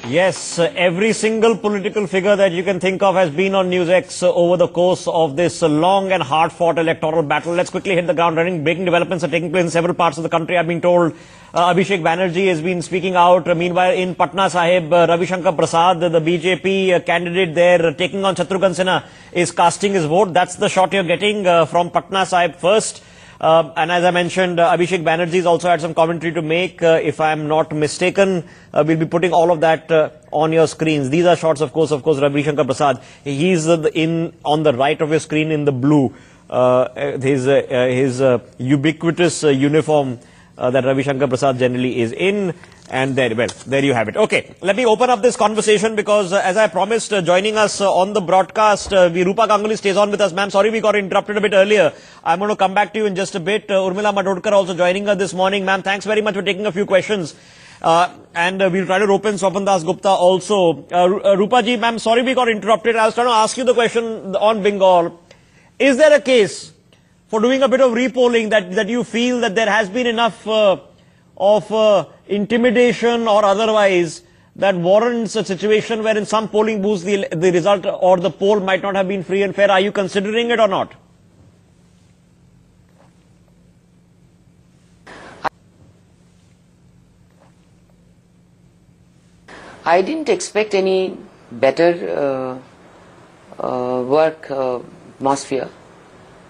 Yes, every single political figure that you can think of has been on NewsX over the course of this long and hard-fought electoral battle. Let's quickly hit the ground running. Breaking developments are taking place in several parts of the country. I've been told Abhishek Banerjee has been speaking out. Meanwhile, in Patna Sahib, Ravi Shankar Prasad, the BJP candidate there taking on Shatrughan Sinha, is casting his vote. That's the shot you're getting from Patna Sahib first. And as I mentioned, Abhishek Banerjee has also had some commentary to make. If I'm not mistaken, we'll be putting all of that on your screens. These are shots, of course, Ravi Shankar Prasad. He's on the right of your screen in the blue. His ubiquitous uniform that Ravi Shankar Prasad generally is in. And there you have it. Okay, let me open up this conversation because as I promised, joining us on the broadcast, Rupa Ganguly stays on with us. Ma'am, sorry we got interrupted a bit earlier. I'm going to come back to you in just a bit. Urmila Matodkar also joining us this morning. Ma'am, thanks very much for taking a few questions. And we'll try to rope in Swapan Das Gupta also. Rupa ji, ma'am, sorry we got interrupted. I was trying to ask you the question on Bengal. Is there a case for doing a bit of repolling that you feel that there has been enough of intimidation or otherwise that warrants a situation where in some polling booths the result or the poll might not have been free and fair? Are you considering it or not? I didn't expect any better work atmosphere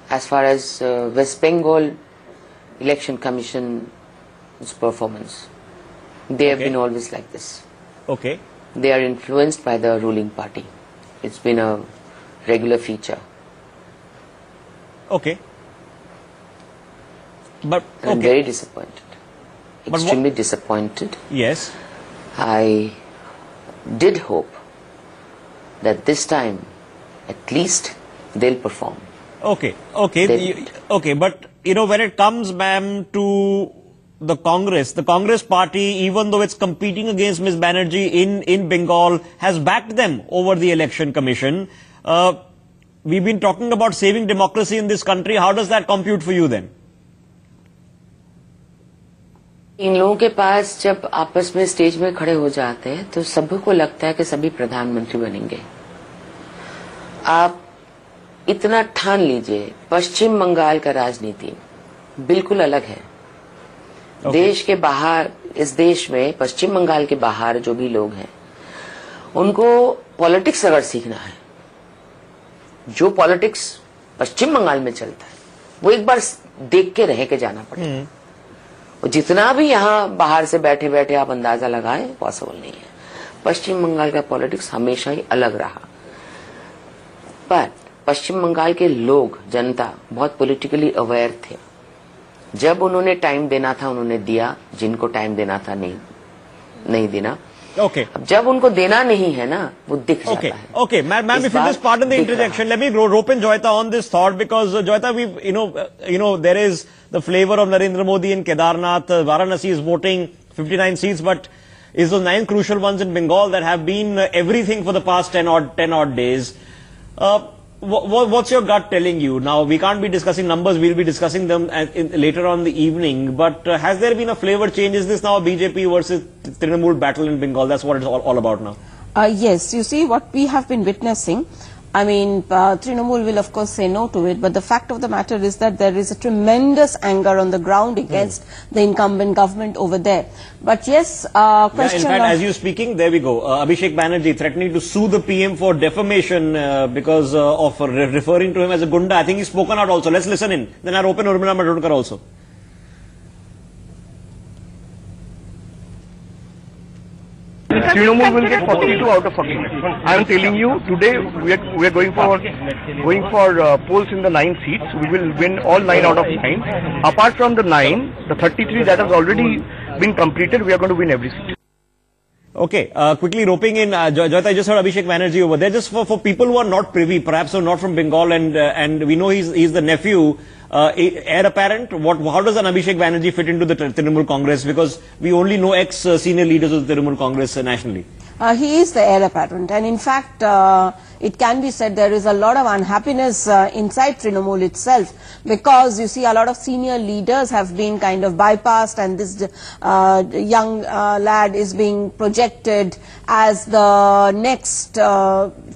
as far as West Bengal Election Commission's performance. They have been always like this. Okay. They are influenced by the ruling party. It's been a regular feature. Okay. But I'm very disappointed. Extremely disappointed. Yes. I did hope that this time at least they'll perform. Okay. Okay. But you know, when it comes, ma'am, to the Congress party, even though it's competing against Ms. Banerjee in Bengal, has backed them over the election commission. We've been talking about saving democracy in this country. How does that compute for you then? इन लोगों के पास जब आपस में stage में खड़े हो जाते हैं तो सबको लगता है कि सभी प्रधानमंत्री बनेंगे. आप इतना ठान लीजिए, पश्चिम बंगाल का राजनीति बिल्कुल अलग है. देश के बाहर, इस देश में पश्चिम बंगाल के बाहर जो भी लोग हैं उनको पॉलिटिक्स अगर सीखना है, जो पॉलिटिक्स पश्चिम बंगाल में चलता है वो एक बार देख के रह के जाना पड़ेगा. और जितना भी यहाँ बाहर से बैठे बैठे आप अंदाजा लगाएं, पॉसिबल नहीं है. पश्चिम बंगाल का पॉलिटिक्स हमेशा ही अलग रहा. पर पश्चिम बंगाल के लोग, जनता बहुत पॉलिटिकली अवेयर थे. जब उन्होंने टाइम देना था उन्होंने दिया, जिनको टाइम देना था नहीं देना. Okay. अब जब उनको देना नहीं है ना, वो दिख जाता है. Okay, ma'am, if you just pardon the interjection, let me rope in Joyita on this thought because Joyita, there is the flavor of Narendra Modi in Kedarnath. Varanasi is voting 59 seats, but is those 9 crucial ones in Bengal that have been everything for the past 10 odd days. What's your gut telling you? Now, we can't be discussing numbers, we'll be discussing them later on in the evening, but has there been a flavor change? Is this now a BJP versus Trinamool battle in Bengal? That's what it's all about now. Yes, you see what we have been witnessing. I mean, Trinamool will of course say no to it, but the fact of the matter is that there is a tremendous anger on the ground against the incumbent government over there. But yes, question. In fact, as you're speaking, there we go. Abhishek Banerjee threatening to sue the PM for defamation because of referring to him as a gunda. I think he's spoken out also. Let's listen in. Then I'll open Urmila Matodkar also. Trinamool will get 42 out of 40. I am telling you, today we are going for polls in the 9 seats. We will win all 9 out of 9. Apart from the 9, the 33 that has already been completed, we are going to win every seat. Okay, quickly roping in, Joyita, I just heard Abhishek Banerjee over there. Just for people who are not privy, perhaps are not from Bengal, and we know he's the nephew, heir apparent. How does an Abhishek Banerjee fit into the Trinamool Congress? Because we only know ex-senior leaders of the Trinamool Congress nationally. He is the heir apparent, and in fact, it can be said there is a lot of unhappiness inside Trinamool itself, because you see a lot of senior leaders have been kind of bypassed, and this young lad is being projected as the next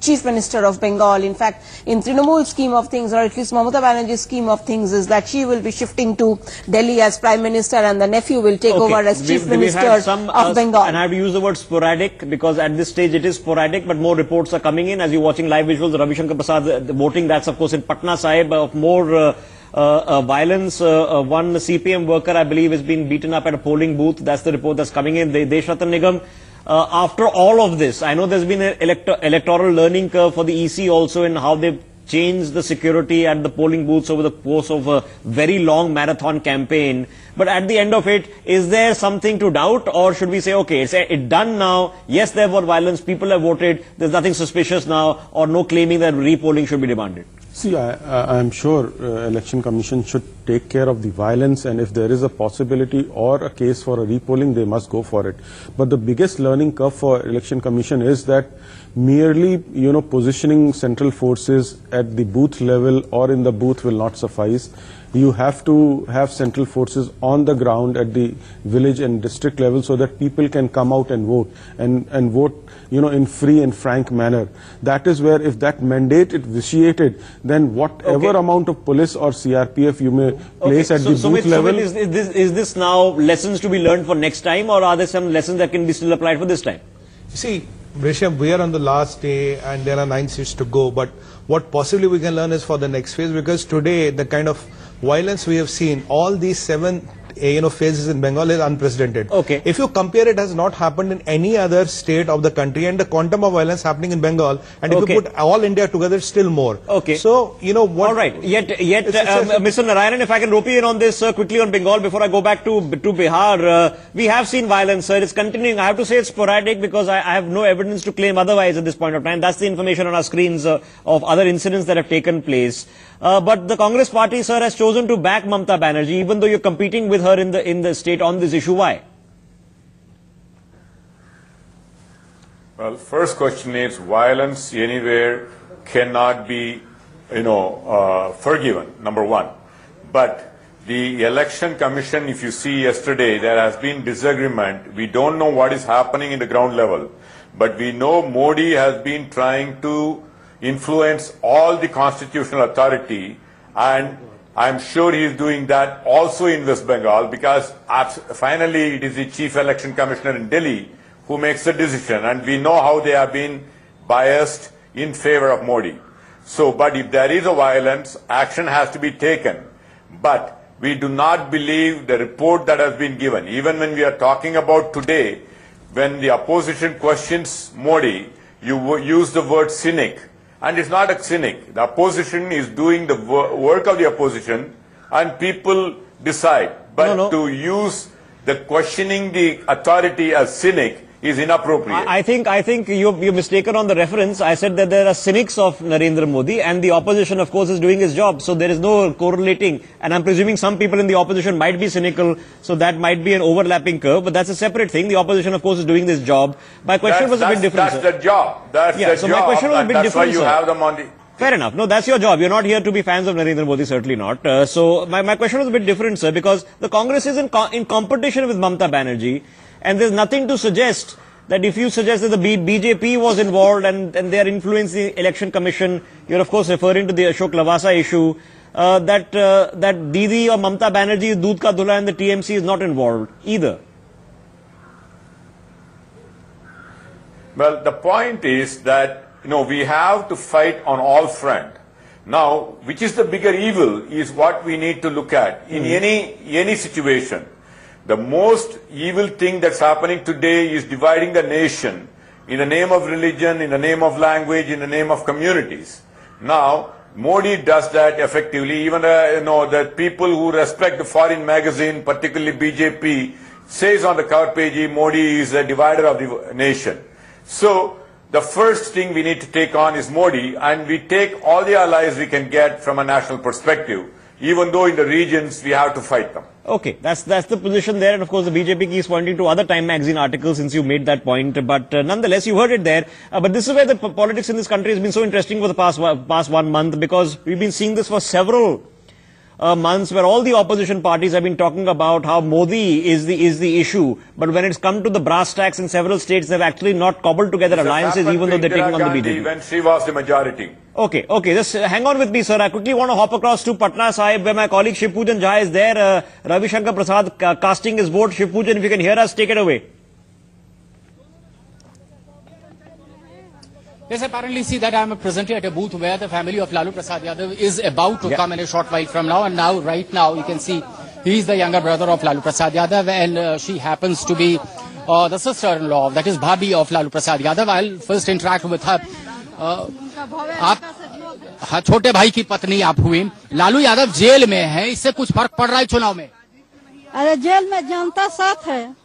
Chief Minister of Bengal. In fact, in Trinamool's scheme of things, or at least Mamata Banerjee's scheme of things, is that she will be shifting to Delhi as Prime Minister and the nephew will take over as Chief Minister of Bengal. And I have to use the word sporadic, because at this stage it is sporadic, but more reports are coming in. As you're watching live visuals, Ravi Shankar Prasad voting, that's of course in Patna Sahib, of more violence. One CPM worker, I believe, has been beaten up at a polling booth. That's the report that's coming in. Desh Ratan Nigam. After all of this, I know there's been an electoral learning curve for the EC also in how they've changed the security at the polling booths over the course of a very long marathon campaign. But at the end of it, is there something to doubt, or should we say, okay, it's done now, yes, there was violence, people have voted, there's nothing suspicious now, or no claiming that repolling should be demanded? See, I'm sure Election Commission should take care of the violence, and if there is a possibility or a case for a repolling, they must go for it. But the biggest learning curve for Election Commission is that merely, positioning central forces at the booth level or in the booth will not suffice. You have to have central forces on the ground at the village and district level so that people can come out and vote, and vote, in free and frank manner. That is where, if that mandate is vitiated, then whatever amount of police or CRPF you may place at the booth level. Is this now lessons to be learned for next time, or are there some lessons that can be still applied for this time? See, Rishabh, we are on the last day and there are 9 seats to go, but what possibly we can learn is for the next phase, because today the kind of violence we have seen, all these 7 phases in Bengal is unprecedented. Okay. If you compare, it has not happened in any other state of the country, and the quantum of violence happening in Bengal, and if you put all India together, it's still more. Okay. So, what... All right. Yet, Mr. Narayanan, if I can rope you in on this quickly on Bengal before I go back to Bihar, we have seen violence, sir. It's continuing. I have to say it's sporadic because I have no evidence to claim otherwise at this point of time. That's the information on our screens of other incidents that have taken place. But the Congress party, sir, has chosen to back Mamata Banerjee, even though you're competing with her in the state on this issue. Why? Well, first question is, violence anywhere cannot be, forgiven, number one. But the Election Commission, if you see yesterday, there has been disagreement. We don't know what is happening in the ground level. But we know Modi has been trying to influence all the constitutional authority, and I'm sure he is doing that also in West Bengal, because finally it is the Chief Election Commissioner in Delhi who makes the decision, and we know how they have been biased in favor of Modi. So, but if there is a violence, action has to be taken. But we do not believe the report that has been given. Even when we are talking about today, when the opposition questions Modi, you use the word cynic. And it's not a cynic. The opposition is doing the work of the opposition, and people decide. But to use the questioning the authority as cynic is inappropriate. I think you're mistaken on the reference. I said that there are cynics of Narendra Modi, and the opposition, of course, is doing his job. So there is no correlating. And I'm presuming some people in the opposition might be cynical, so that might be an overlapping curve. But that's a separate thing. The opposition, of course, is doing this job. My question was a bit different. That's the job. That's the job. My question was a bit different. That's why you have them on the... Fair enough. No, that's your job. You're not here to be fans of Narendra Modi, certainly not. So my question was a bit different, sir, because the Congress is in competition with Mamata Banerjee, and there's nothing to suggest that if you suggest that the BJP was involved and they are influencing the Election Commission, you're of course referring to the Ashok Lavasa issue, that Didi or Mamata Banerjee, Doodh Ka Dhula, and the TMC is not involved either. Well, the point is that, we have to fight on all fronts. Now, which is the bigger evil is what we need to look at in any situation. The most evil thing that's happening today is dividing the nation in the name of religion, in the name of language, in the name of communities. Now, Modi does that effectively. Even the people who respect the foreign magazine, particularly BJP, says on the cover page, Modi is a divider of the nation. So the first thing we need to take on is Modi, and we take all the allies we can get from a national perspective. even though in the regions we have to fight them. Okay, that's the position there, and of course the BJP keeps pointing to other Time magazine articles since you made that point, but nonetheless you heard it there. But this is where the politics in this country has been so interesting for the past 1 month, because we've been seeing this for several months, where all the opposition parties have been talking about how Modi is the issue, but when it's come to the brass tacks in several states, they've actually not cobbled together alliances, even though they're taking on the BJP. When she was the majority. Okay, just hang on with me, sir. I quickly want to hop across to Patna Sahib, where my colleague Shiv Pujan Jha is there. Ravi Shankar Prasad casting his vote. Shiv Pujan, if you can hear us, take it away. Yes, apparently see that I am presently at a booth where the family of Lalu Prasad Yadav is about to come in a short while from now, and right now you can see he is the younger brother of Lalu Prasad Yadav, and she happens to be the sister-in-law, that is Bhabhi of Lalu Prasad Yadav. I'll first interact with her. आप छोटे भाई की पत्नी आप हुई, Lalu Yadav jail में है, इससे कुछ फर्क पड़ रहा है चुनाव में? अरे जेल में जनता साथ है,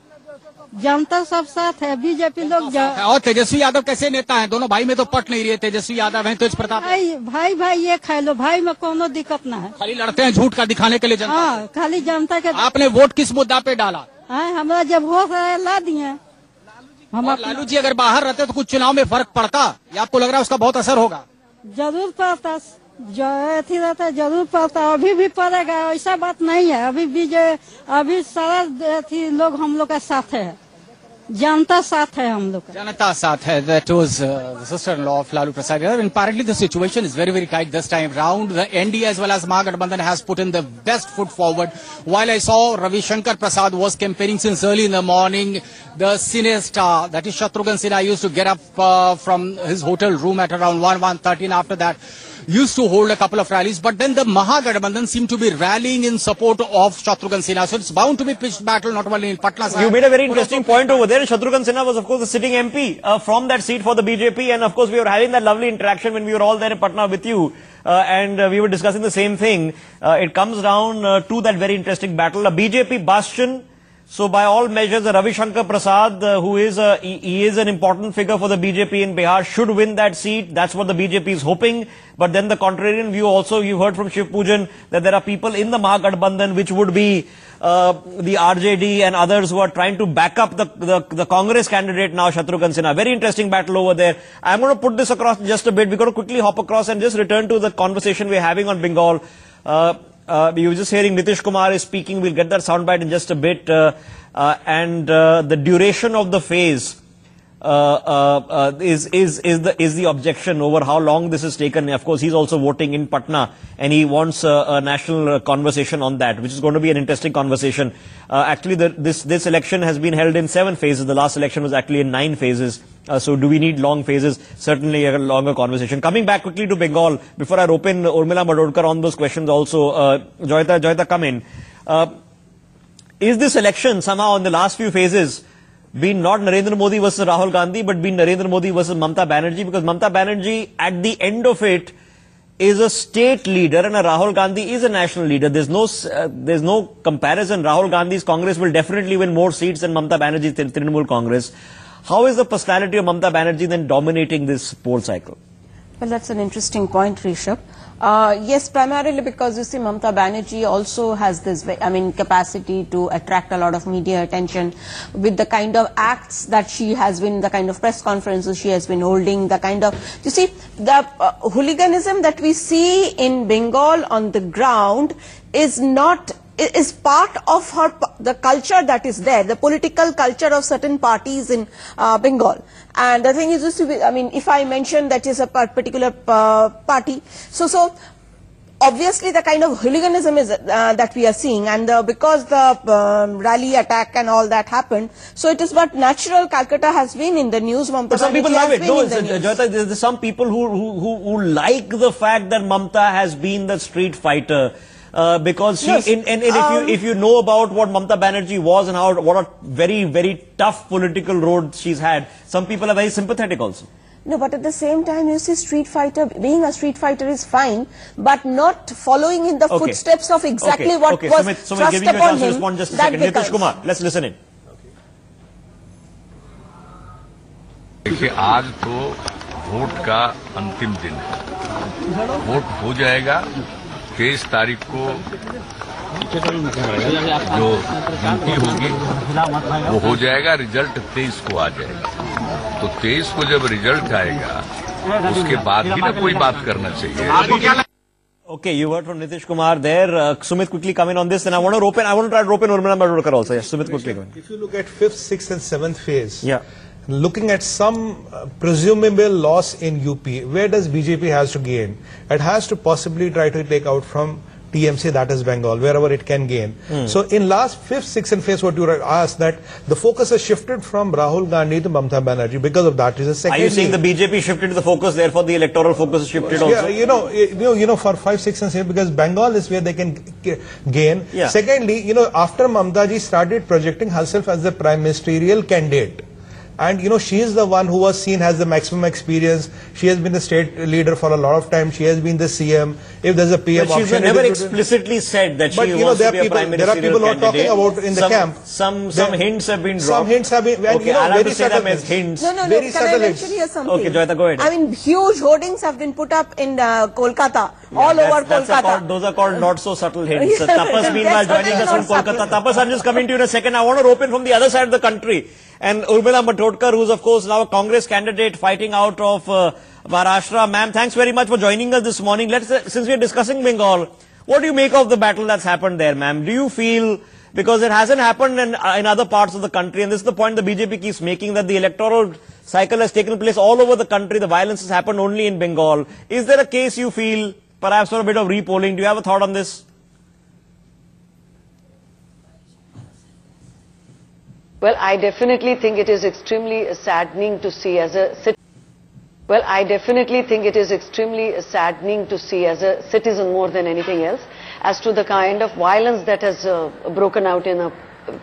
जनता सब साथ है, बीजेपी लोग और तेजस्वी यादव कैसे नेता हैं? दोनों भाई में तो पट नहीं रही है, तेजस्वी यादव हैं, तेज प्रताप भाई ये खा लो, भाई में कोनो दिक्कत ना है, खाली लड़ते हैं झूठ का दिखाने के लिए जनता। हाँ, खाली जनता के। आपने वोट किस मुद्दा पे डाला? हमारा जब वोट ला दिए। लालू जी अगर बाहर रहते तो कुछ चुनाव में फर्क पड़ता, या आपको लग रहा है उसका बहुत असर होगा? जरूर पड़ता, जो अथी रहता जरूर पड़ता, अभी भी पड़ेगा, ऐसा बात नहीं है। अभी सारा अथी लोग हम लोग का साथ है, जनता साथ है, हम लोग जनता साथ है. That was the sister-in-law of Lalu Prasad. And apparently the situation is very, very tight this time round. The NDA as well as Mahagathbandhan has put in the best foot forward. While I saw Ravi Shankar Prasad was campaigning since early in the morning, the cine star, that is Shatrughan Sinha, used to get up from his hotel room at around 1:13. After that, used to hold a couple of rallies, but then the Mahagathbandhan seemed to be rallying in support of Shatrughan Sinha. So it's bound to be pitched battle, not only in Patna. You made a very interesting point over there. Shatrughan Sinha was, of course, the sitting MP from that seat for the BJP, and of course we were having that lovely interaction when we were all there in Patna with you, and we were discussing the same thing. It comes down to that very interesting battle. A BJP bastion. So by all measures, Ravi Shankar Prasad, who is he is an important figure for the BJP in Bihar, should win that seat. That's what the BJP is hoping. But then the contrarian view also, you heard from Shiv Pujan that there are people in the Mahagathbandhan which would be the RJD and others who are trying to back up the Congress candidate now, Shatrughan Sinha. Very interesting battle over there. I'm going to put this across just a bit. We're going to quickly hop across and just return to the conversation we're having on Bengal. You were just hearing Nitish Kumar is speaking. We'll get that soundbite in just a bit. And the duration of the phase is the objection over how long this has taken. Of course, he's also voting in Patna, and he wants a national conversation on that, which is going to be an interesting conversation. Actually, this election has been held in 7 phases. The last election was actually in 9 phases. So do we need long phases? Certainly a longer conversation. Coming back quickly to Bengal, before I open Urmila Madodkar on those questions also, Joyita, come in. Is this election somehow in the last few phases been not Narendra Modi versus Rahul Gandhi, but been Narendra Modi versus Mamata Banerjee? Because Mamata Banerjee, at the end of it, is a state leader, and a Rahul Gandhi is a national leader. There's no comparison. Rahul Gandhi's Congress will definitely win more seats than Mamata Banerjee's Trinamool Congress. How is the personality of Mamata Banerjee then dominating this poll cycle? Well, that's an interesting point, Rishabh. Yes, primarily because you see Mamata Banerjee also has this, capacity to attract a lot of media attention with the kind of acts that she has been, the kind of press conferences she has been holding, the kind of, you see, the hooliganism that we see in Bengal on the ground is part of the culture that is there, the political culture of certain parties in Bengal. And the thing is, if I mention that is a particular party, so obviously the kind of hooliganism is that we are seeing, and because the rally attack and all that happened, so it is but natural. Calcutta has been in the news. But some people love it. No, Joyita, there's some people who like the fact that Mamata has been the street fighter. Because she, yes. If you know about what Mamata Banerjee was and what a very, very tough political road she's had, some people are very sympathetic also. No, but at the same time, you see, being a street fighter is fine, but not following in the footsteps of exactly what was Sumit, giving you a chance to respond just a second. Nitish Kumar, let's listen in. देखिए, आज तो vote का अंतिम दिन है, vote हो जाएगा, 23 तारीख को जो गिनती होगी वो हो जाएगा, रिजल्ट 23 को आ जाएगा। तो 23 को जब रिजल्ट आएगा उसके बाद ही ना कोई बात करना चाहिए। Okay, you heard from Nitish Kumar there. Sumit, quickly come in on this, and I want to try to rope in Urmila Matondkar also. Yes, Sumit, quickly come in. If you look at 5th, 6th and 7th phase, yeah, looking at some presumable loss in UP, where does BJP has to gain? It has to possibly try to take out from TMC, that is Bengal, wherever it can gain. So in last 5th, 6th and phase, what you asked, that the focus has shifted from Rahul Gandhi to Mamata Banerjee because of that reason. Secondly, are you saying the BJP shifted the focus, therefore the electoral focus is shifted also? Yeah, for 5, 6 and 7, because Bengal is where they can gain. Yeah. Secondly, after Mamata ji started projecting herself as the prime ministerial candidate, and she is the one who was seen as the maximum experience. She has been the state leader for a lot of time. She has been the CM. If there's a PM but she's option, never explicitly said that she wants to be a prime ministerial there are people who are talking about in the camp. Some hints have been dropped. Some hints have been. Okay, I'll have to say them as hints. No. Very Can I mention here something? Okay, Joyita, go ahead. I mean, huge hoardings have been put up in Kolkata, all over Kolkata. Those are called not so subtle hints. Tapas, meanwhile, joining us from Kolkata. Tapas, I'm just coming to you in a second. I want to rope in from the other side of the country. And Urmila Matondkar, who's of course now a Congress candidate fighting out of Maharashtra. Ma'am, thanks very much for joining us this morning. Since we're discussing Bengal, what do you make of the battle that's happened there, ma'am? Do you feel, because it hasn't happened in other parts of the country, and this is the point the BJP keeps making, that the electoral cycle has taken place all over the country, the violence has happened only in Bengal. Is there a case you feel, perhaps for a bit of repolling? Do you have a thought on this? Well, I definitely think it is extremely saddening to see as a citizen. Well, I definitely think it is extremely saddening to see as a citizen more than anything else as to the kind of violence that has broken out in a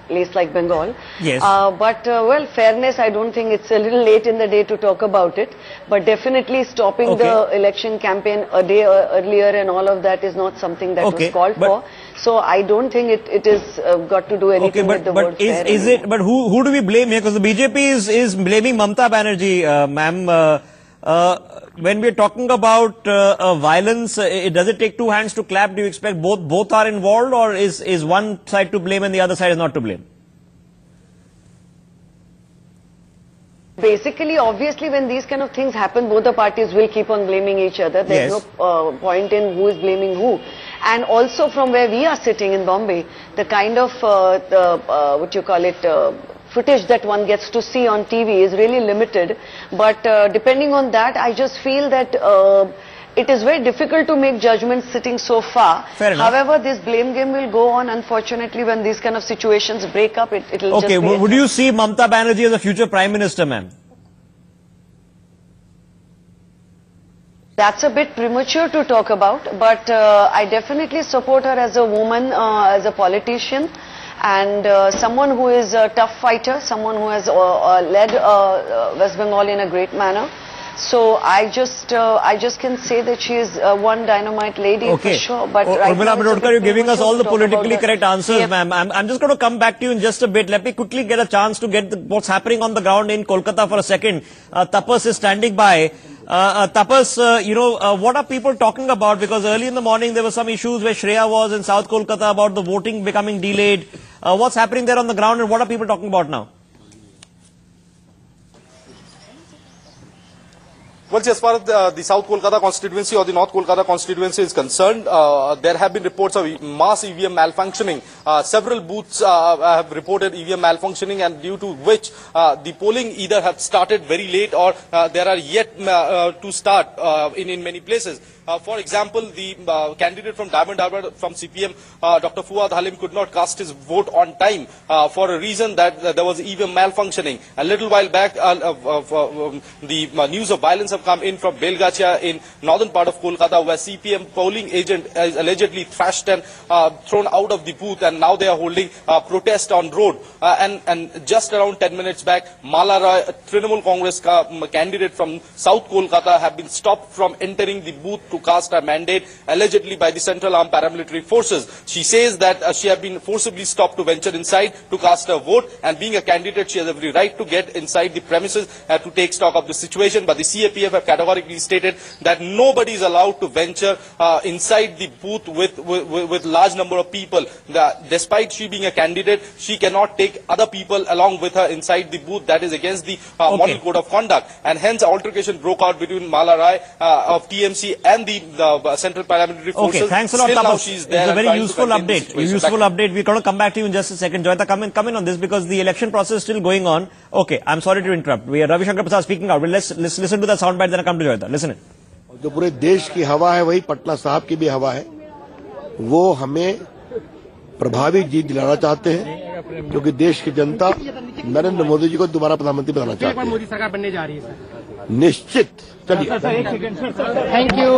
place like Bengal. Yes. Well, fairness, I don't think it's a little late in the day to talk about it. But definitely stopping the election campaign a day earlier and all of that is not something that was called for. So I don't think it is got to do anything with the word fair. But who do we blame here? Because the BJP is blaming Mamata Banerjee, ma'am. When we are talking about violence, does it take two hands to clap? Do you expect both are involved, or is one side to blame and the other side is not to blame? Basically, obviously, when these kind of things happen, both the parties will keep on blaming each other. There's no point in who is blaming who. And also from where we are sitting in Bombay, the kind of, footage that one gets to see on TV is really limited. But depending on that, I just feel that it is very difficult to make judgments sitting so far. However, this blame game will go on. Unfortunately, when these kind of situations break up, it will just be... Okay, would you see Mamata Banerjee as a future Prime Minister, ma'am? That's a bit premature to talk about, but I definitely support her as a woman, as a politician, and someone who is a tough fighter, someone who has led West Bengal in a great manner. So I just can say that she is one dynamite lady for sure. But right now, Matondkar, you're giving us all the politically correct answers, ma'am. I'm just going to come back to you in just a bit. Let me quickly get a chance to get what's happening on the ground in Kolkata for a second. Tapas is standing by. Tapas, what are people talking about? Because early in the morning there were some issues where Shreya was in South Kolkata about the voting becoming delayed. What's happening there on the ground, and what are people talking about now? Well, as far as the South Kolkata constituency or the North Kolkata constituency is concerned, there have been reports of mass EVM malfunctioning. Several booths have reported EVM malfunctioning, and due to which the polling either have started very late or there are yet to start in many places. For example, the candidate from Diamond Harbour from CPM, Dr. Fuad Halim, could not cast his vote on time for a reason that there was EVM malfunctioning. A little while back, the news of violence have come in from Belgacha in northern part of Kolkata, where CPM polling agent is allegedly thrashed and thrown out of the booth, and now they are holding protest on road. And just around 10 minutes back, Mala Roy, a Trinamool Congress candidate from South Kolkata, have been stopped from entering the booth to cast a mandate allegedly by the Central Armed Paramilitary Forces. She says that she has been forcibly stopped to venture inside to cast a vote, and being a candidate, she has every right to get inside the premises to take stock of the situation. But the CAPF have categorically stated that nobody is allowed to venture inside the booth with large number of people. Despite she being a candidate, she cannot take other people along with her inside the booth. That is against the model code of conduct, and hence altercation broke out between Mala Rai of TMC and the Central Paramilitary Forces. Okay, thanks a lot, Still now Tapas. she's there. It's a very and useful trying to contain the update. situation. Useful update. We're going to come back to you in just a second. Joyita, come in on this because the election process is still going on. Okay, I'm sorry to interrupt. We are Ravi Shankar Prasad speaking out. Let's listen to that soundbite, then I come to Joyita. Listen it. जो पूरे देश की हवा है वही पटना साहब की भी हवा है. वो हमें प्रभावी जीत दिलाना चाहते हैं क्योंकि देश की जनता नरेंद्र मोदी जी को दोबारा प्रधानमंत्री बनाना चाहती है. मोदी सरकार बनने जा रही है सर. निश्चित. चलिए. Thank you.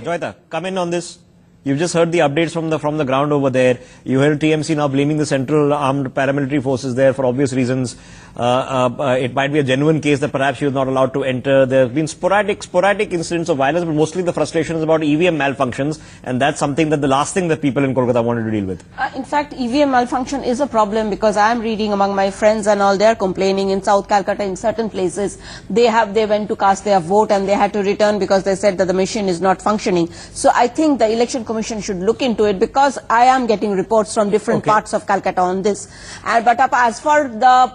Joyita, come in on this. You've just heard the updates from the ground over there. You heard TMC now blaming the Central Armed Paramilitary Forces there for obvious reasons. It might be a genuine case that perhaps she was not allowed to enter. There have been sporadic incidents of violence, but mostly the frustration is about EVM malfunctions, and that's something that the last thing that people in Kolkata wanted to deal with. In fact, EVM malfunction is a problem because I am reading among my friends and all, they are complaining in South Calcutta in certain places. They went to cast their vote and they had to return because they said that the machine is not functioning. So I think the Election Commission should look into it because I am getting reports from different parts of Calcutta on this. But as for the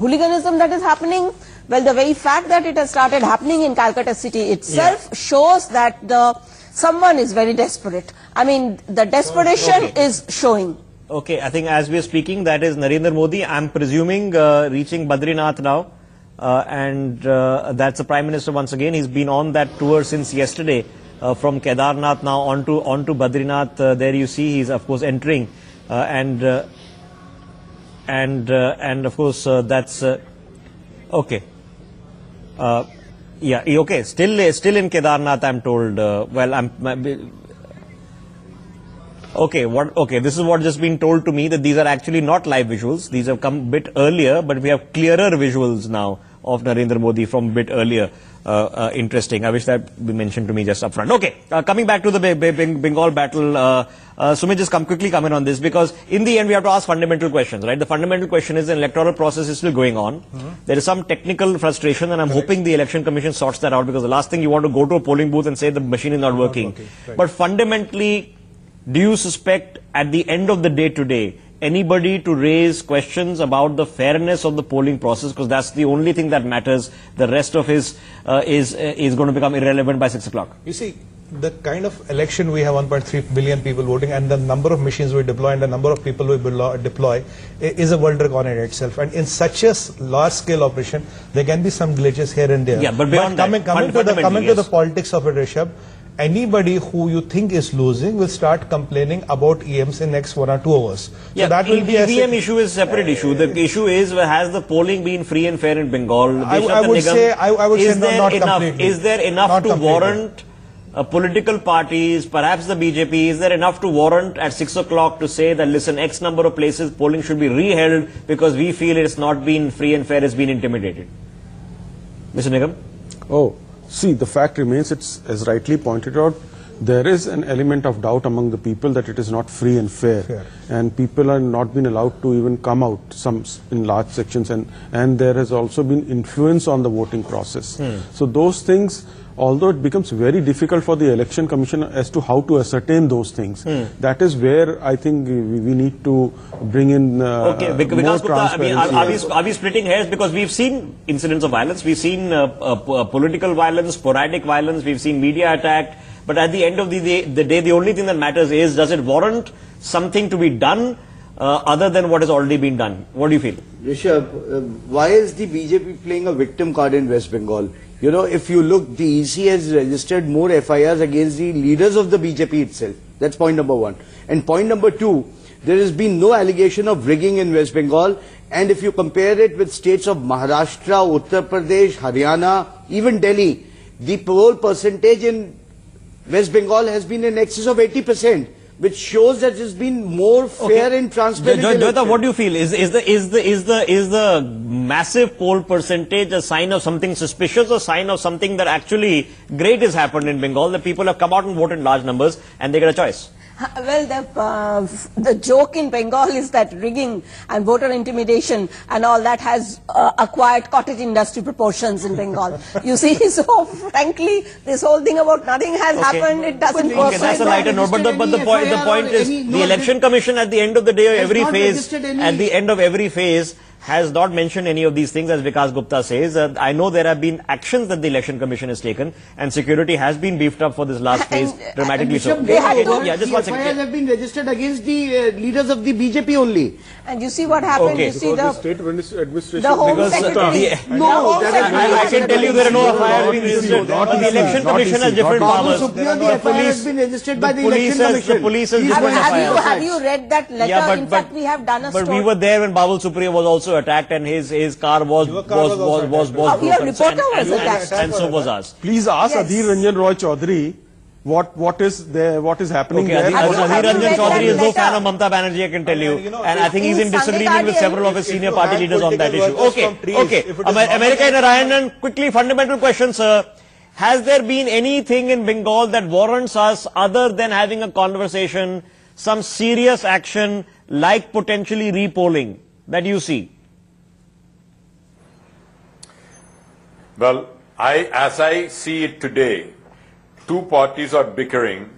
hooliganism that is happening, well, the very fact that it has started happening in Calcutta city itself shows that someone is very desperate. I mean, the desperation is showing. Okay, I think as we are speaking, that is Narendra Modi. I'm presuming reaching Badrinath now. And that's the Prime Minister once again. He's been on that tour since yesterday. From Kedarnath now on to Badrinath. There you see he's of course entering, and of course that's okay. Yeah, okay. Still in Kedarnath, I'm told. Okay, okay. This is what just been told to me, that these are actually not live visuals. These have come a bit earlier, but we have clearer visuals now of Narendra Modi from a bit earlier. Interesting. I wish that be mentioned to me just up front. Okay, coming back to the Bengal battle, Sumit, just quickly come in on this, because in the end we have to ask fundamental questions, right? The fundamental question is the electoral process is still going on. There is some technical frustration, and I'm hoping the Election Commission sorts that out, because the last thing you want to go to a polling booth and say the machine is not working. Right. But fundamentally, do you suspect at the end of the day today anybody to raise questions about the fairness of the polling process, because that's the only thing that matters? The rest of is going to become irrelevant by 6 o'clock. You see, the kind of election we have 1.3 billion people voting, and the number of machines we deploy and the number of people we deploy is a world record in itself. And in such a large scale operation, there can be some glitches here and there. Yeah, but beyond coming to the politics of it, Rishabh, anybody who you think is losing will start complaining about EMs in next 1 or 2 hours. Yeah, so that will be EVM issue is a separate issue. The issue is, has the polling been free and fair in Bengal? I would say not completely. Is there enough to warrant political parties, perhaps the BJP, is there enough to warrant at 6 o'clock to say that, listen, X number of places polling should be reheld because we feel it's not been free and fair, it's been intimidated? Mr. Nigam? Oh, see, the fact remains, it's as rightly pointed out, there is an element of doubt among the people that it is not free and fair. And people are not been allowed to even come out in large sections, and there has also been influence on the voting process. So those things, although it becomes very difficult for the Election Commission as to how to ascertain those things, that is where I think we need to bring in more transparency. I mean, are we splitting hairs? Because we've seen incidents of violence, we've seen political violence, sporadic violence, we've seen media attack, but at the end of the day, the only thing that matters is, does it warrant something to be done other than what has already been done? What do you feel? Rishabh, why is the BJP playing a victim card in West Bengal? You know, if you look, the EC has registered more FIRs against the leaders of the BJP itself. That's point number 1. And point number 2, there has been no allegation of rigging in West Bengal. And if you compare it with states of Maharashtra, Uttar Pradesh, Haryana, even Delhi, the poll percentage in West Bengal has been in excess of 80%. which shows that it's been more fair and transparent. Joyita, what do you feel? Is the massive poll percentage a sign of something suspicious, or sign of something that actually great has happened in Bengal, that people have come out and voted in large numbers and they get a choice? Well, the joke in Bengal is that rigging and voter intimidation and all that has acquired cottage industry proportions in Bengal. You see, so frankly, this whole thing about nothing has happened, it doesn't work. Okay, that's a lighter note. But the point is, the election commission at the end of the day, at the end of every phase, has not mentioned any of these things, as Vikas Gupta says. I know there have been actions that the election commission has taken, and security has been beefed up for this last phase dramatically. So, yeah, just one second. FIRs have been registered against the leaders of the BJP only. And you see what happened. Okay. You see the state administration. The Home Secretary. I can tell you there are no FIRs being registered. The election commission has different powers. The FIR has been registered by the election commission. The police has different FIRs. Have you read that letter? In fact, we have done a story. But we were there when Babul Supriyo was also attacked, and his car was broken. And so was ours. Please ask Adhir Ranjan Roy Chaudhary what is happening there. Adhir Ranjan Chaudhary is no fan of Mamata Banerjee, I can tell you, and I think he's in disagreement with several of his senior party leaders on that issue. Okay. America Narayanan, quickly, fundamental question, sir. Has there been anything in Bengal that warrants us, other than having a conversation, some serious action like potentially repolling that you see? Well, as I see it today, two parties are bickering,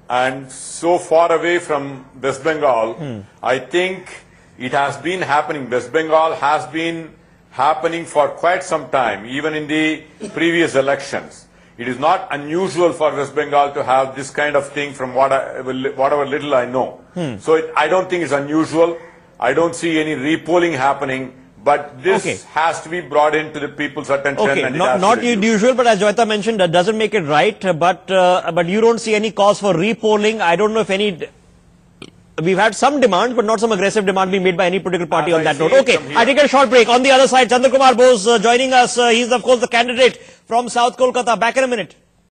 and so far away from West Bengal, I think it has been happening. West Bengal has been happening for quite some time, even in the previous elections. It is not unusual for West Bengal to have this kind of thing, from whatever little I know. So I don't think it's unusual. I don't see any repolling happening. But this has to be brought into the people's attention. Okay, and not usual, but as Joyita mentioned, that doesn't make it right. But you don't see any cause for repolling. I don't know if any. We've had some demands, but not some aggressive demand being made by any political party on that note. Okay, I take a short break. On the other side, Chandrakumar Bose joining us. He's of course the candidate from South Kolkata. Back in a minute.